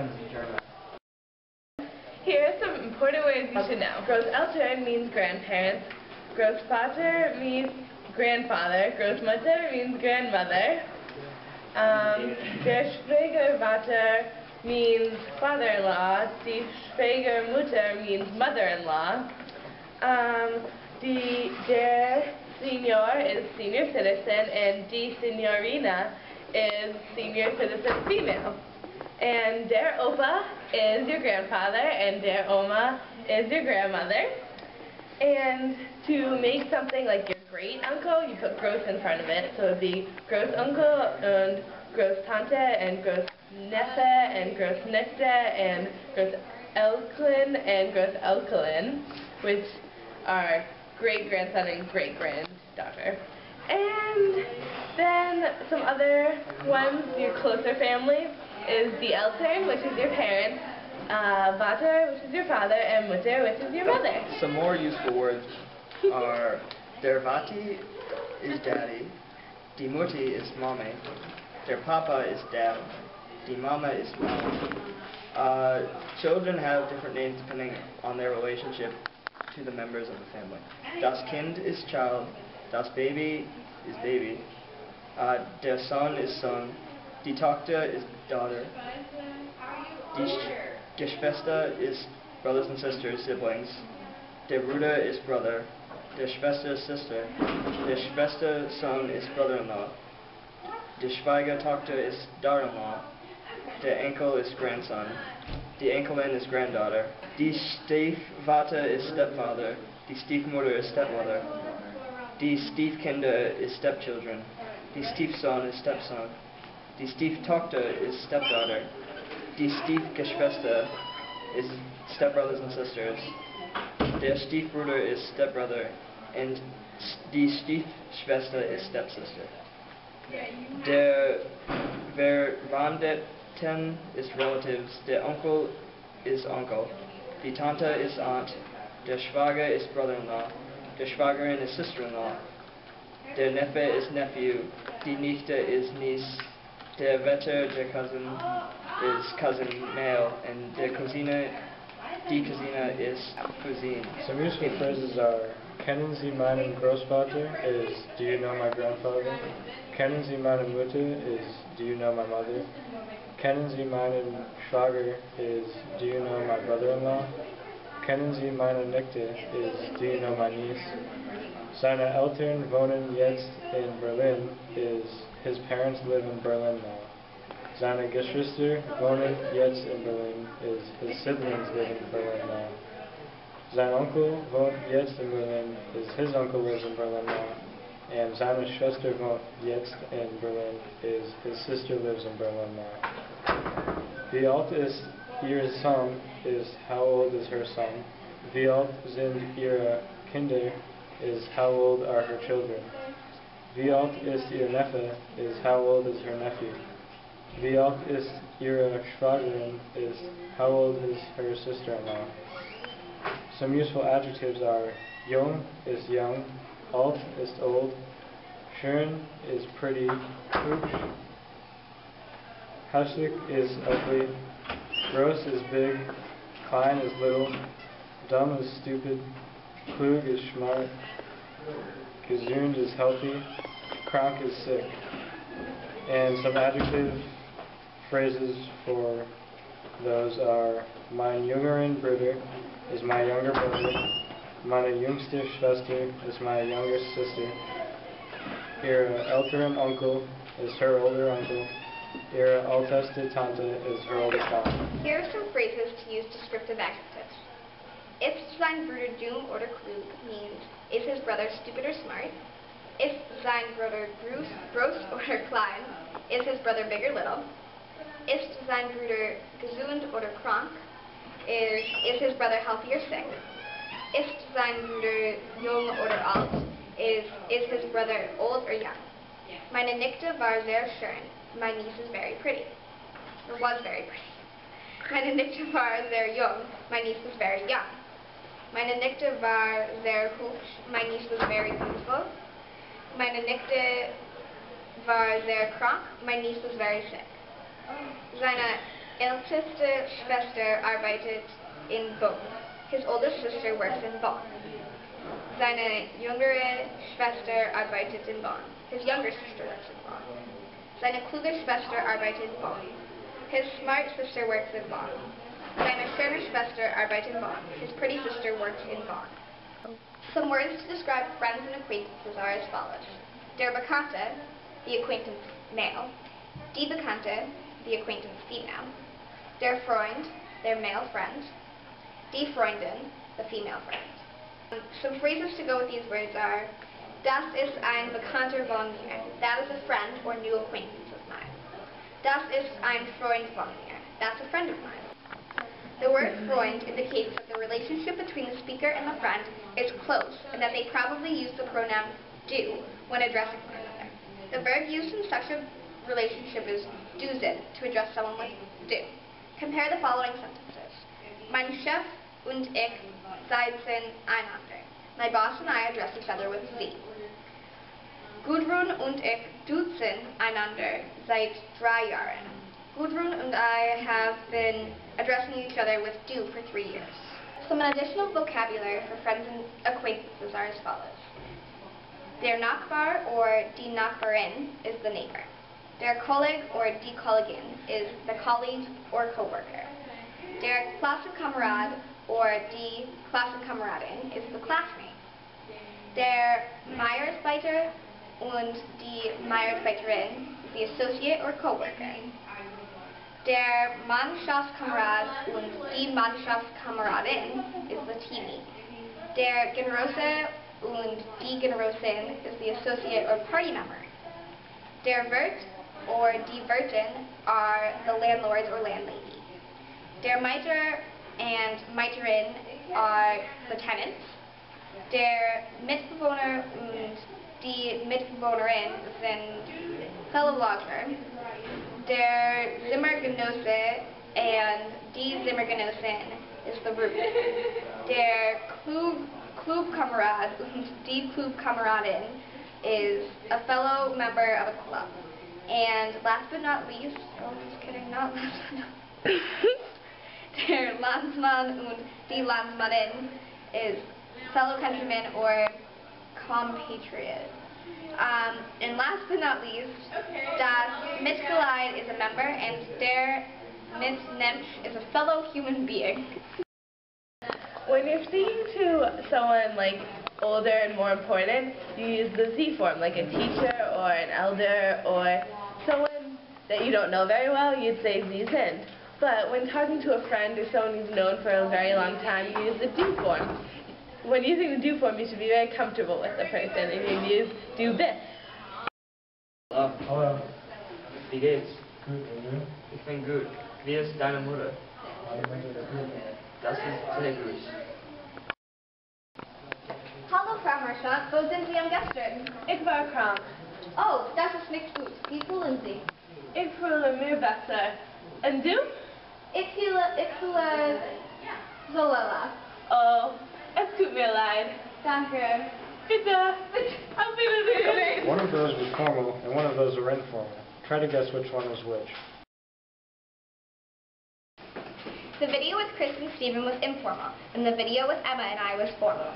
friends in German? Here are some important words you should know. Großeltern means grandparents. Großvater means grandfather. Großmutter means grandmother. Der Schwiegervater means father-in-law. Die Schwiegermutter means mother-in-law. Der Senior is senior citizen, and die Signorina is senior citizen female. And der Opa is your grandfather, and der Oma is your grandmother. And to make something like your great uncle, you put groß in front of it. So it would be Großonkel and Großtante and Großneffe and Großnichte and Großeltern and Großeltern, which are great-grandson and great-granddaughter. And then some other ones, your closer family, is die Eltern, which is your parents, Vater, which is your father, and Mutter, which is your mother. Some more useful words are der Vati is daddy, die Mutti is mommy, der Papa is dad, die Mama is mom. Children have different names depending on their relationship to the members of the family. Das Kind is child, das Baby is baby, der Sohn is son, die Tochter is daughter, die Geschwister is brothers and sisters, siblings, der Bruder is brother, der Schwester is sister, der Schwestersohn is brother-in-law, die Schwiegertochter is daughter-in-law, der Enkel is grandson, die Enkelin is granddaughter, die Stiefvater is stepfather, die Stiefmutter is stepmother, die Stiefkinder is stepchildren, die Stiefsohn is stepson, die Stieftochter is stepdaughter, die Stiefgeschwister is stepbrothers and sisters, der Stiefbruder is stepbrother, and die Stiefschwester is stepsister. Der Verwandten is relatives, der Onkel is uncle, die Tante is aunt, der Schwager is brother-in-law, der Schwagerin is sister-in-law, der Neffe is nephew, die Nichte is niece, der Vetter, der cousin, is cousin male, and die Cousina is cousine. Some useful phrases are, kennen Sie meinen Großvater is, do you know my grandfather? Kennen Sie meine Mutter is, do you know my mother? Kennen Sie meinen Schwager is, do you know my brother-in-law? Kennen Sie meine Nichte is, do you know my niece? Seine Eltern wohnen jetzt in Berlin is, his parents live in Berlin now. Seine Geschwister wohnen jetzt in Berlin is, his siblings live in Berlin now. Sein Onkel wohnt jetzt in Berlin is, his uncle lives in Berlin now. And seine Schwester wohnt jetzt in Berlin is, his sister lives in Berlin now. Wie alt ist Ihr Sohn is, how old is her son? Wie alt sind Ihre Kinder is, how old are her children? Wie alt ist Ihr Neffe is, how old is her nephew? Wie alt ist Ihre Schwagerin is, how old is her sister-in-law? Some useful adjectives are, jung is young, alt is old, schön is pretty, hübsch, hässlich is ugly, gross is big, klein is little, dumm is stupid, klug is smart, gesund is healthy, krank is sick. And some adjective phrases for those are, mein jüngeren Bruder is my younger brother, meine jüngste Schwester is my younger sister, ihre älteren Onkel is her older uncle, ihre älteste Tante is her oldest aunt. Here are some phrases to use descriptive adjectives. Ist sein Bruder dumm oder klug means, is his brother stupid or smart? Ist sein Bruder groß oder klein? Is his brother big or little? Ist sein Bruder gesund oder krank? Is his brother healthy or sick? Ist sein Bruder jung oder alt? Is his brother old or young? Meine Nichte war sehr schön. My niece is very pretty. Or was very pretty. Meine Nichte war sehr jung. My niece was very young. Meine Nichte war sehr hübsch. My niece was very beautiful. Meine Nichte war sehr krank. My niece was very sick. Seine älteste Schwester arbeitet in Bonn. His older sister works in Bonn. Seine jüngere Schwester arbeitet in Bonn. His younger sister works in Bonn. Seine kluge Schwester arbeitet in Bonn. His smart sister works in Bonn. Seine schöne Schwester arbeitet in Bonn. His pretty sister works in Bonn. Some words to describe friends and acquaintances are as follows. Der Bekannte, the acquaintance male. Die Bekannte, the acquaintance female. Der Freund, their male friend. Die Freundin, the female friend. Some phrases to go with these words are Das ist ein Bekannter von mir. That is a friend or new acquaintance of mine. Das ist ein Freund von mir. That's a friend of mine. The word Freund indicates that the relationship between the speaker and the friend is close and that they probably use the pronoun du when addressing one another. The verb used in such a relationship is duzen, to address someone with du. Compare the following sentences. Mein Chef und ich sitzen einander. My boss and I address each other with Sie. Gudrun und ich duzen einander seit 3 Jahren. Gudrun and I have been addressing each other with du for 3 years. Some additional vocabulary for friends and acquaintances are as follows. Der Nachbar or die Nachbarin is the neighbor. Der Kolleg or die Kollegin is the colleague or coworker. Der Klassenkamerad or die Klassenkameradin is the classmate. Der Meiersbeiter und die Meiersbeiterin is the associate or coworker. Der Mannschaftskamerad und die Mannschaftskameradin is the teammate. Der Generose und die Generosin is the associate or party member. Der Wirt or die Wirtin are the landlord or landlady. Der Mieter and Mieterin are the tenants. Der Mitbewohner und die Mitbewohnerin sind fellow lodger. Der Zimmergenosse and die Zimmergenossin is the roof. Der Clubkamerad und die Clubkameradin is a fellow member of a club. And last but not least, oh, just kidding, not last but not Der Landsmann und die Landsmannin is fellow countryman or compatriot. And last but not least, das Mitglied is a member and der Mitmensch is a fellow human being. When you're speaking to someone like older and more important, you use the Z form, like a teacher or an elder or someone that you don't know very well, you'd say Sie sind. But when talking to a friend or someone you've known for a very long time, you use the du form. When using the du form, you should be very comfortable with the person, and you use du bist. Hallo. Hallo. Wie geht's? Gut, und du? Ich bin gut. Wie ist deine Mutter? Meine Mutter ist gut. Das ist sehr gut. Hallo Frau Marchand, wo sind Sie am gestern? Ich war krank. Oh, das ist nicht gut. Wie fühlen Sie? Ich fühle mir besser. Und du? Ich fühle so lala. Oh, es tut mir leid. Danke. Bitte. Auf Wiedersehen. One of those was formal and one of those were informal. Try to guess which one was which. The video with Chris and Stephen was informal, and the video with Emma and I was formal.